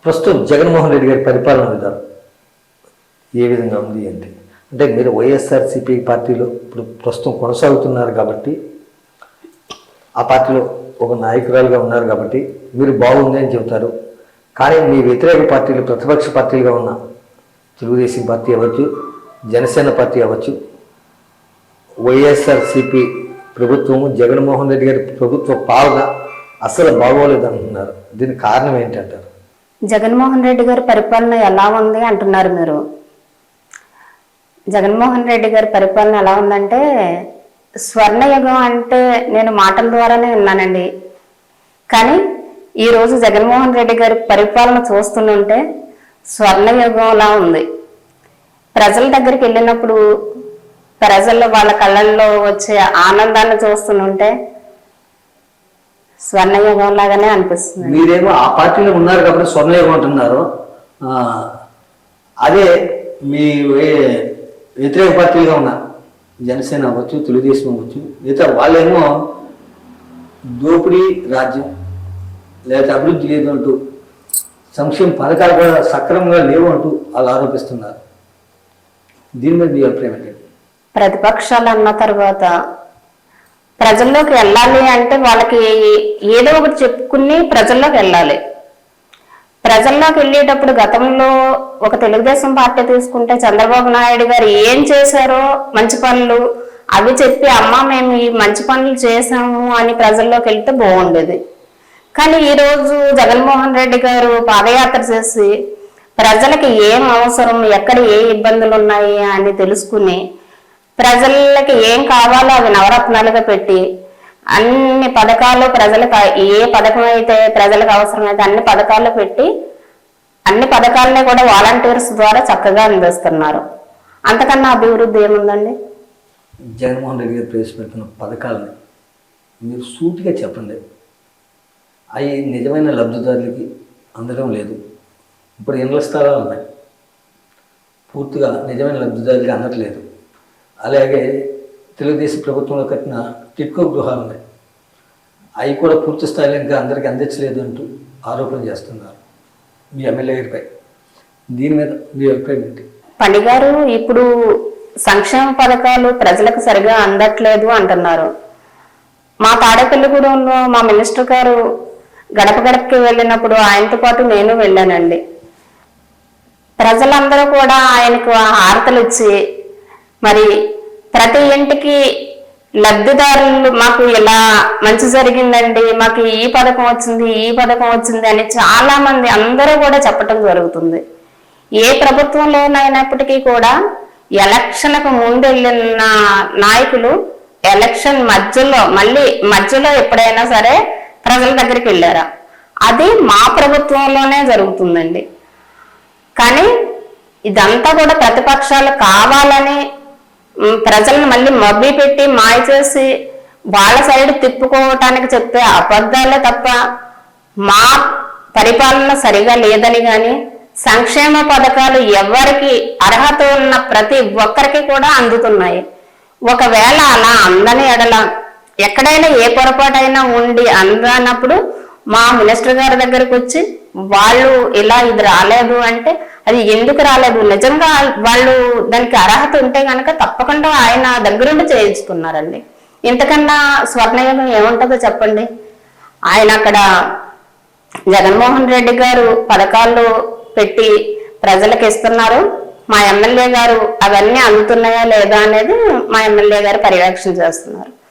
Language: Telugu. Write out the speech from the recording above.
ప్రస్తుతం జగన్మోహన్ రెడ్డి గారి పరిపాలన విధానం ఏ విధంగా ఉంది అంటే మీరు వైఎస్ఆర్సీపీ పార్టీలో ఇప్పుడు ప్రస్తుతం కొనసాగుతున్నారు కాబట్టి ఆ పార్టీలో ఒక నాయకురాలుగా ఉన్నారు కాబట్టి మీరు బాగుంది అని చెబుతారు. కానీ మీ వ్యతిరేక పార్టీలు ప్రతిపక్ష పార్టీలుగా ఉన్న తెలుగుదేశం పార్టీ అవ్వచ్చు, జనసేన పార్టీ అవ్వచ్చు, వైఎస్ఆర్సీపీ ప్రభుత్వము జగన్మోహన్ రెడ్డి గారి ప్రభుత్వ పాలన అసలు బాగోలేదు అంటున్నారు. దీనికి కారణం ఏంటంటారు? జగన్మోహన్ రెడ్డి గారి పరిపాలన ఎలా ఉంది అంటున్నారు మీరు. జగన్మోహన్ రెడ్డి గారి పరిపాలన ఎలా ఉందంటే స్వర్ణయుగం అంటే నేను మాటల ద్వారానే విన్నానండి. కానీ ఈరోజు జగన్మోహన్ రెడ్డి గారి పరిపాలన చూస్తుంటే స్వర్ణయుగంలా ఉంది. ప్రజల దగ్గరికి వెళ్ళినప్పుడు ప్రజల్లో వాళ్ళ కళ్ళల్లో వచ్చే ఆనందాన్ని చూస్తుంటే స్వర్ణయుగం లాగానే అనిపిస్తుంది. మీరేమో ఆ పార్టీలో ఉన్నారు కాబట్టి స్వర్ణయుగం అంటున్నారు. అదే మీ వ్యతిరేక పార్టీలుగా ఉన్నారు, జనసేన అవ్వచ్చు, తెలుగుదేశం అవ్వచ్చు, మిగతా వాళ్ళేమో దోపిడీ రాజ్యం లేదా అభివృద్ధి లేదు అంటూ, సంక్షేమ పథకాలు కూడా సక్రమంగా లేవు అంటూ వాళ్ళు ఆరోపిస్తున్నారు. దీని మీద మీ అభిప్రాయం ఏంటంటే? ప్రతిపక్షాలు అన్న తర్వాత ప్రజల్లోకి వెళ్ళాలి అంటే వాళ్ళకి ఏదో ఒకటి చెప్పుకుని ప్రజల్లోకి వెళ్ళాలి. ప్రజల్లోకి వెళ్ళేటప్పుడు గతంలో ఒక తెలుగుదేశం పార్టీ తీసుకుంటే చంద్రబాబు నాయుడు గారు ఏం చేశారో మంచి పనులు అవి చెప్పి అమ్మ మేము ఈ మంచి పనులు చేసాము అని ప్రజల్లోకి వెళ్తే బాగుండేది. కానీ ఈరోజు జగన్మోహన్ రెడ్డి గారు పాదయాత్ర చేసి ప్రజలకి ఏం అవసరం, ఎక్కడ ఏ ఇబ్బందులు ఉన్నాయి అని తెలుసుకుని ప్రజలకి ఏం కావాలో అవి నవరత్నాలుగా పెట్టి అన్ని పథకాలు ప్రజలకు ఏ పథకం అయితే ప్రజలకు అవసరమైతే అన్ని పథకాలు పెట్టి అన్ని పథకాలని కూడా వాలంటీర్స్ ద్వారా చక్కగా అందిస్తున్నారు. అంతకన్నా అభివృద్ధి ఏముందండి? జగన్మోహన్ రెడ్డి గారు ప్రవేశపెడుతున్న పథకాలని మీరు సూటిగా చెప్పండి. అవి నిజమైన లబ్ధిదారులకి అందడం లేదు. ఇప్పుడు ఇళ్ల స్థలాలు ఉన్నాయి, పూర్తిగా నిజమైన లబ్ధిదారులకి అందట్లేదు. అలాగే తెలుగుదేశం ప్రభుత్వంలో కట్టిన టిట్కో గృహాలు ఉన్నాయి, అవి కూడా పూర్తి స్థాయిలో ఇంకా అందరికీ అందించలేదు అంటూ ఆరోపణ చేస్తున్నారు మీ ఎమ్మెల్యే గారిపై. దీని మీద మీ అభిప్రాయం ఏంటి? పండి గారు, ఇప్పుడు సంక్షేమ పథకాలు ప్రజలకు సరిగా అందట్లేదు అంటున్నారు. మా తాడేపల్లిగూడెంలో మా మినిస్టర్ గారు గడప గడపకి వెళ్ళినప్పుడు ఆయనతో పాటు నేను వెళ్ళానండి. ప్రజలందరూ కూడా ఆయనకు హారతలు ఇచ్చి మరి ప్రతి ఇంటికి లబ్ధిదారులు మాకు ఇలా మంచి జరిగిందండి, మాకు ఈ పథకం వచ్చింది, ఈ పథకం వచ్చింది అని చాలా మంది అందరూ కూడా చెప్పటం జరుగుతుంది. ఏ ప్రభుత్వంలోనైనప్పటికీ కూడా ఎలక్షన్కు ముందు వెళ్ళిన నాయకులు ఎలక్షన్ మధ్యలో ఎప్పుడైనా సరే ప్రజల దగ్గరికి వెళ్ళారా? అది మా ప్రభుత్వంలోనే జరుగుతుందండి. కానీ ఇదంతా కూడా ప్రతిపక్షాలు కావాలని ప్రజలను మళ్ళీ మభ్య పెట్టి మాయ చేసి వాళ్ళ సైడ్ తిప్పుకోవటానికి చెప్పే అబద్ధాలే తప్ప మా పరిపాలన సరిగా లేదని కానీ సంక్షేమ పథకాలు ఎవరికి అర్హత ఉన్న ప్రతి ఒక్కరికి కూడా అందుతున్నాయి. ఒకవేళ అలా అందని ఎడల ఎక్కడైనా ఏ పొరపాటైనా ఉండి అందనప్పుడు మా మినిస్టర్ గారి దగ్గరకు వచ్చి వాళ్ళు ఇలా ఇది రాలేదు అంటే అది ఎందుకు రాలేదు, నిజంగా వాళ్ళు దానికి అర్హత ఉంటే కనుక తప్పకుండా ఆయన దగ్గరుండి చేయించుకున్నారండి. ఇంతకన్నా స్వర్ణయుగం ఏముంటుందో చెప్పండి. ఆయన అక్కడ జగన్మోహన్ రెడ్డి గారు పథకాలు పెట్టి ప్రజలకు ఇస్తున్నారు. మా ఎమ్మెల్యే గారు అవన్నీ అందుతున్నాయా లేదా అనేది మా ఎమ్మెల్యే గారు పర్యవేక్షణ చేస్తున్నారు.